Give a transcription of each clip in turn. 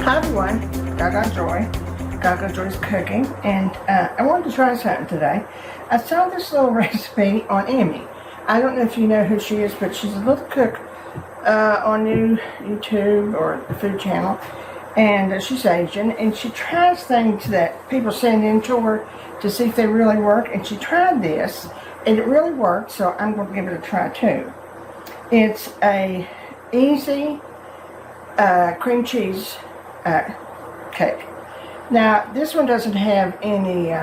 Hi everyone, Gaga Joy. Gaga Joy's cooking, and I wanted to try something today. I saw this little recipe on Emmy. I don't know if you know who she is, but she's a little cook on YouTube or the food channel, and she's Asian, and she tries things that people send in to her to see if they really work, and she tried this, and it really worked, so I'm going to give it a try too. It's a easy cream cheese cake. Now, this one doesn't have any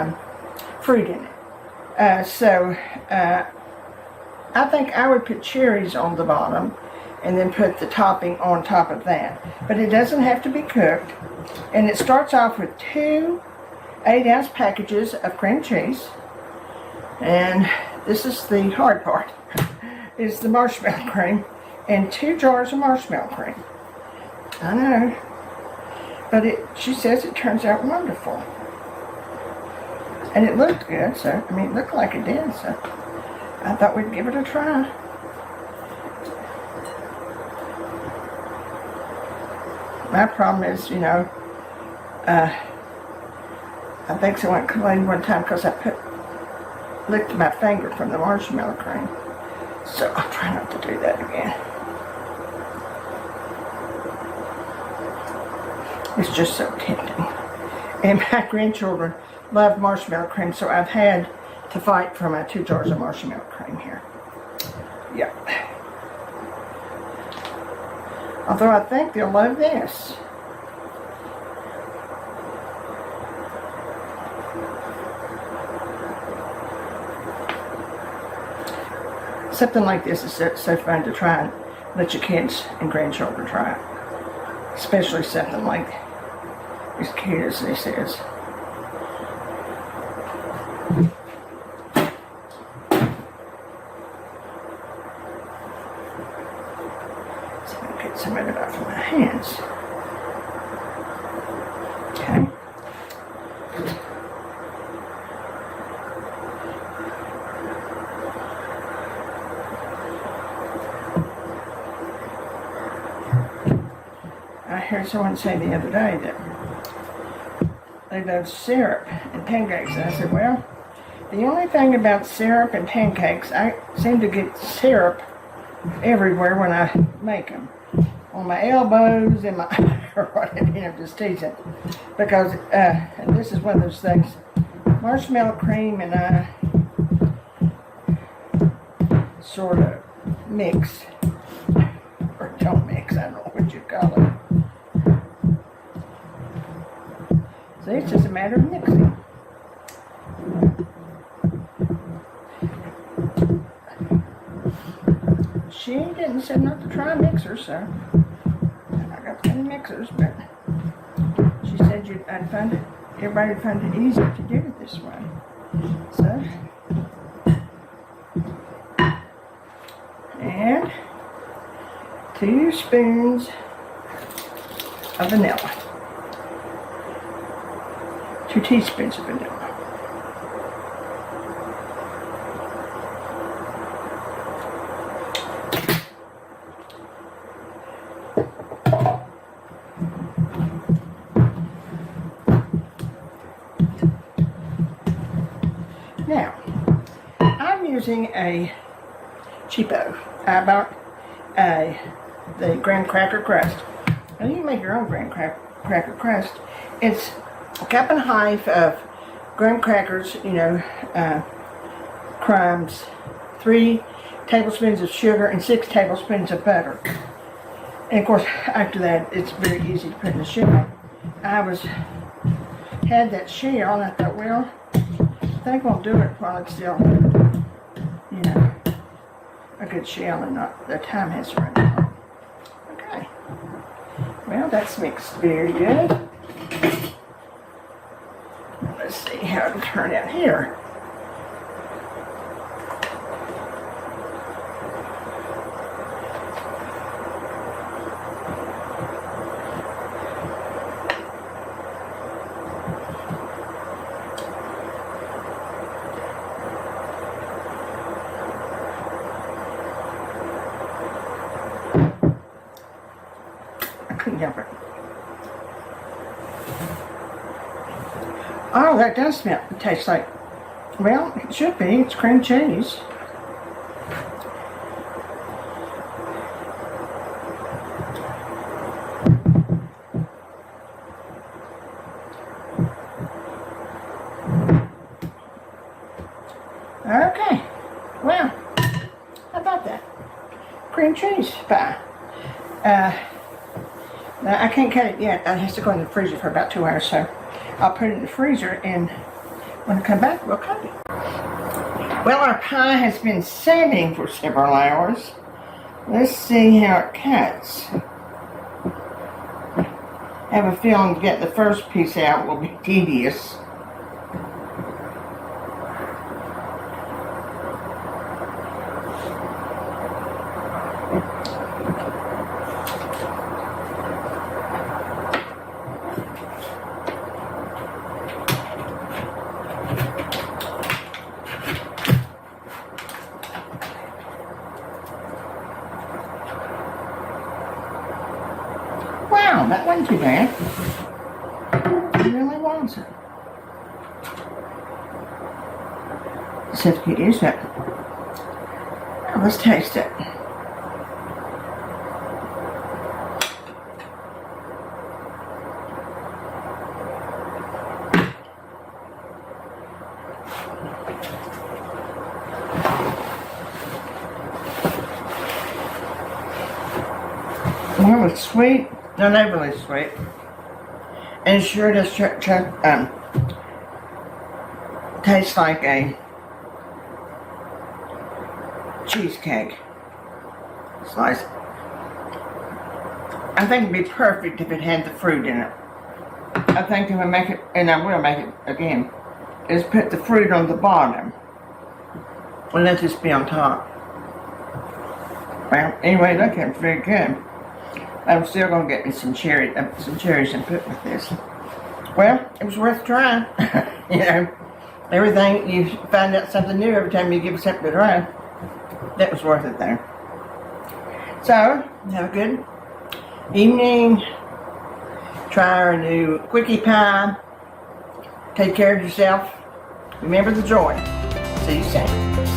fruit in it. So, I think I would put cherries on the bottom and then put the topping on top of that. But it doesn't have to be cooked. And it starts off with 2 8-ounce packages of cream cheese. And this is the hard part, is the marshmallow cream. And 2 jars of marshmallow cream. I know. But she says it turns out wonderful. And it looked good, so, I mean, it looked like it did, so I thought we'd give it a try. My problem is, you know, I think someone complained one time because I licked my finger from the marshmallow cream. So I'll try not to do that again. It's just so tempting. And my grandchildren love marshmallow cream, so I've had to fight for my 2 jars of marshmallow cream here. Yep. Although I think they'll love this. Something like this is so fun to try and let your kids and grandchildren try it. Especially something like as cute as this is. So I'll get some of it off of my hands. Okay. I heard someone say the other day that they love syrup and pancakes. And I said, well, the only thing about syrup and pancakes, I seem to get syrup everywhere when I make them. On my elbows and my, or whatever, you know, just teasing. Because, and this is one of those things, marshmallow cream and I sort of mix, or don't mix, I don't know what you call it. So it's just a matter of mixing. She didn't say not to try a mixer, so I got plenty of mixers, but she said everybody would find it easy to do it this way. So, and 2 spoons of vanilla. 2 teaspoons of vanilla. Now, I'm using a cheapo. I bought the graham cracker crust. Now you can make your own graham cracker crust. It's a 1.5 cups of graham crackers, you know, crumbs, 3 tablespoons of sugar, and 6 tablespoons of butter. And of course, after that, it's very easy to put in the shell. Had that shell, and I thought, well, I think I'll do it while it's still, you know, a good shell and not, the time has run out. Okay. Well, that's mixed very good. Let's see how it'll turn out here. I couldn't help it. Oh, that does smell. It tastes like, well, it should be. It's cream cheese. Okay, well, how about that? Cream cheese pie. Now I can't cut it yet. It has to go in the freezer for about 2 hours, so I'll put it in the freezer, and when I come back, we'll cut it. Well, our pie has been setting for several hours. Let's see how it cuts. I have a feeling to get the first piece out will be tedious. Wow, that wasn't too bad. It really wasn't. Just have to get used to it. Now let's taste it. Well, it's sweet. Not overly sweet. And it sure does taste like a cheesecake slice. I think it'd be perfect if it had the fruit in it. I think if I make it, and I will make it again, is put the fruit on the bottom and let this be on top. Well, anyway, look, it's very good. I'm still gonna get me some cherries and put with this. Well, it was worth trying. You know, everything, you find out something new every time you give something a try. That was worth it though. So, have a good evening. Try our new quickie pie. Take care of yourself. Remember the joy. See you soon.